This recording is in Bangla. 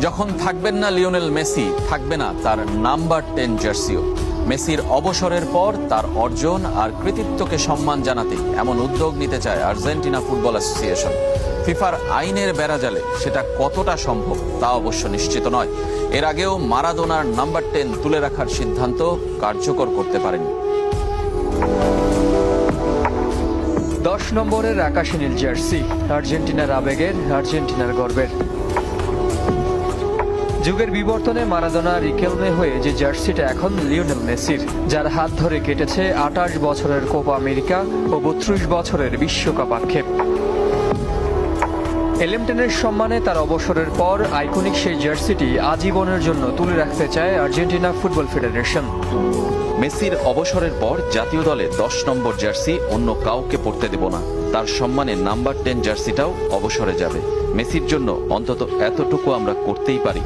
যখন থাকবেন না লিওনেল মেসি, থাকবে না তার নাম্বার 10 জার্সিও। মেসির অবসরের পর তার অর্জন আর কৃতিত্বকে সম্মান জানাতে এমন উদ্যোগ নিতে চায় আর্জেন্টিনা ফুটবল অ্যাসোসিয়েশন। ফিফার আইনের বেড়াজালে সেটা কতটা সম্ভব তা অবশ্য নিশ্চিত নয়। এর আগেও মারাদোনার নাম্বার 10 তুলে রাখার সিদ্ধান্ত কার্যকর করতে পারেনি। 10 নম্বরের আকাশী নীল জার্সি, আর্জেন্টিনার আবেগের, আর্জেন্টিনার গর্বের। যুগের বিবর্তনে মারাদোনা রিকেলমে হয়ে যে জার্সিটা এখন লিওনেল মেসির, যার হাত ধরে কেটেছে 28 বছরের কোপা আমেরিকা ও 32 বছরের বিশ্বকাপ আক্ষেপ। এলেমটেনের সম্মানে তার অবসরের পর আইকনিক সেই জার্সিটি আজীবনের জন্য তুলে রাখতে চায় আর্জেন্টিনা ফুটবল ফেডারেশন। মেসির অবসরের পর জাতীয় দলে 10 নম্বর জার্সি অন্য কাউকে পরতে দেব না। তার সম্মানে নাম্বার 10 জার্সিটাও অবসরে যাবে। মেসির জন্য অন্তত এতটুকু আমরা করতেই পারি।